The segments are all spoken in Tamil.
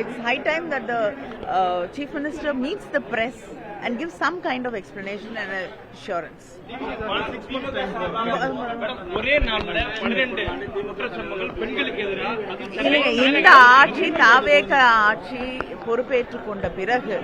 it's high time that the Chief Minister meets the press and gives some kind of explanation and assurance. இந்த ஆட்சி தாவேக ஆட்சி பொறுப்பேற்றுக் கொண்ட பிறகு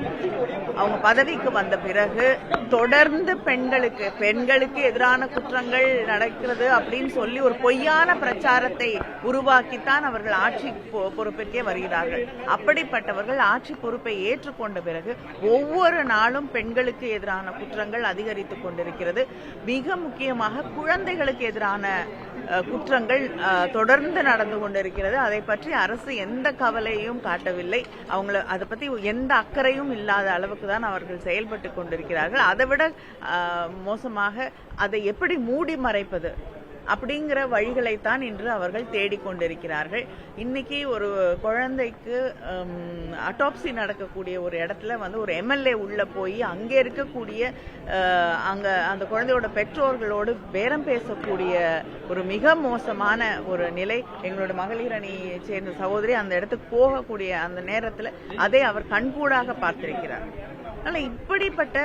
அவங்க பதவிக்கு வந்த பிறகு தொடர்ந்து பெண்களுக்கு எதிரான குற்றங்கள் நடக்கிறது அப்படின்னு சொல்லி ஒரு பொய்யான பிரச்சாரத்தை உருவாக்கித்தான் அவர்கள் ஆட்சி பொறுப்பிற்கே வருகிறார்கள். அப்படிப்பட்டவர்கள் ஆட்சி பொறுப்பை ஏற்றுக்கொண்ட பிறகு ஒவ்வொரு நாளும் பெண்களுக்கு எதிரான குற்றங்கள் அதிகரித்துக் கொண்டிருக்கிறது. மிக முக்கியமாக குழந்தைகளுக்கு எதிரான குற்றங்கள் தொடர்ந்து நடந்து கொண்டிருக்கிறது. அதை பற்றி அரசு எந்த கவலையும் காட்டவில்லை. அவங்கள அதை பத்தி எந்த அக்கறையும் இல்லாத அளவுக்கு தான் அவர்கள் செயல்பட்டு கொண்டிருக்கிறார்கள். அதை விட மோசமாக அதை எப்படி மூடி மறைப்பது அப்படிங்கிற வழிகளைத்தான் இன்று அவர்கள் தேடிக்கொண்டிருக்கிறார்கள். இன்னைக்கு ஒரு குழந்தைக்கு அட்டாப்சி நடக்கக்கூடிய ஒரு இடத்துல ஒரு எம்எல்ஏ உள்ள போய் அங்கே இருக்கக்கூடிய அந்த குழந்தையோட பெற்றோர்களோடு பேரம் பேசக்கூடிய ஒரு மிக மோசமான ஒரு நிலை. எங்களோட மகளிர் அணியை சேர்ந்த சகோதரி அந்த இடத்துக்கு போகக்கூடிய அந்த நேரத்தில் அதை அவர் கண்கூடாக பார்த்திருக்கிறார். அதனால இப்படிப்பட்ட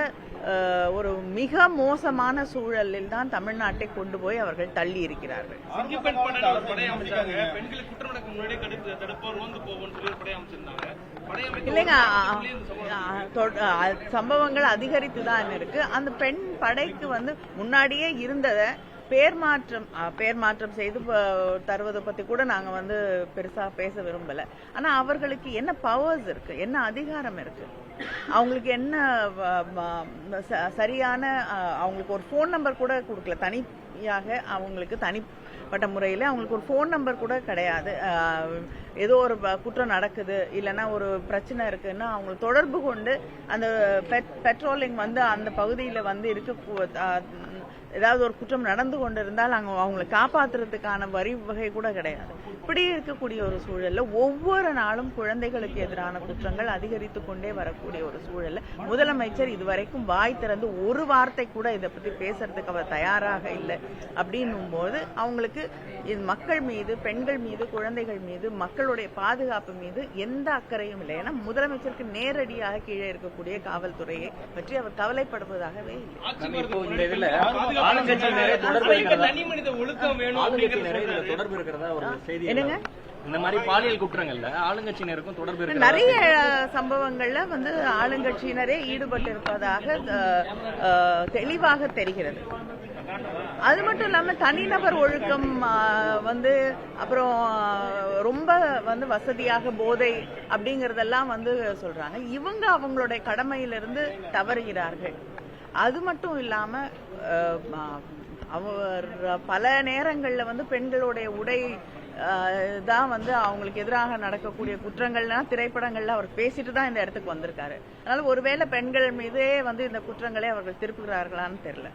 ஒரு மிக மோசமான சூழலில் தான் தமிழ்நாட்டை கொண்டு போய் அவர்கள் தள்ளி இருக்கிறார்கள். இல்லைங்க, சம்பவங்கள் அதிகரித்து தான் இருக்கு. அந்த பெண் படைக்கு முன்னாடியே இருந்ததை பேர் மாற்றம் செய்து தருவதை பத்தி கூட நாங்க பெருசா பேச விரும்பல. ஆனா அவர்களுக்கு என்ன பவர்ஸ் இருக்கு, என்ன அதிகாரம் இருக்கு, அவங்களுக்கு என்ன சரியான அவங்களுக்கு ஒரு போன் நம்பர் கூட கொடுக்கல. தனியாக அவங்களுக்கு தனிப்பட்ட முறையில் அவங்களுக்கு ஒரு போன் நம்பர் கூட கிடையாது. ஏதோ ஒரு குற்றம் நடக்குது இல்லைன்னா ஒரு பிரச்சனை இருக்குன்னா அவங்க தொடர்பு கொண்டு அந்த பெட்ரோலிங் அந்த பகுதியில் இருக்க ஏதாவது ஒரு குற்றம் நடந்து கொண்டிருந்தால் அவங்களை காப்பாற்றுறதுக்கான வகை கூட கிடையாது. இப்படி இருக்கக்கூடிய ஒரு சூழல்ல ஒவ்வொரு நாளும் குழந்தைகளுக்கு எதிரான குற்றங்கள் அதிகரித்து கொண்டே வரக்கூடிய ஒரு சூழல்ல முதலமைச்சர் இதுவரைக்கும் வாய் திறந்து ஒரு வார்த்தை கூட இதை பத்தி பேசுறதுக்கு அவர் தயாராக இல்லை. அப்படின்னும் போது அவங்களுக்கு மக்கள் மீது, பெண்கள் மீது, குழந்தைகள் மீது, மக்களுடைய பாதுகாப்பு மீது எந்த அக்கறையும் இல்லை. ஏன்னா முதலமைச்சருக்கு நேரடியாக கீழே இருக்கக்கூடிய காவல்துறையை பற்றி அவர் கவலைப்படுவதாகவே இல்லை. இந்த மாதிரி பாலியல் குற்றங்கள்ல ஆளுங்கட்சியினருக்கும் தொடர்பு இருக்கு. நிறைய சம்பவங்கள்ல ஆளுங்கட்சியினரே ஈடுபட்டு இருப்பதாக தெளிவாக தெரிகிறது. அது மட்டும் இல்லாம தனிநபர் ஒழுக்கம் அப்புறம் ரொம்ப வசதியாக போதை அப்படிங்கறதெல்லாம் சொல்றாங்க. இவங்க அவங்களுடைய கடமையிலிருந்து தவறுகிறார்கள். அது மட்டும் இல்லாம அவர் பல நேரங்கள்ல பெண்களுடைய உடை தான் அவங்களுக்கு எதிராக நடக்கக்கூடிய குற்றங்கள்லாம் திரைப்படங்கள்ல அவர் பேசிட்டு தான் இந்த இடத்துக்கு வந்திருக்காரு. அதனால ஒருவேளை பெண்கள் மீதே இந்த குற்றங்களை அவர்கள் திருப்புகிறார்களான்னு தெரியல.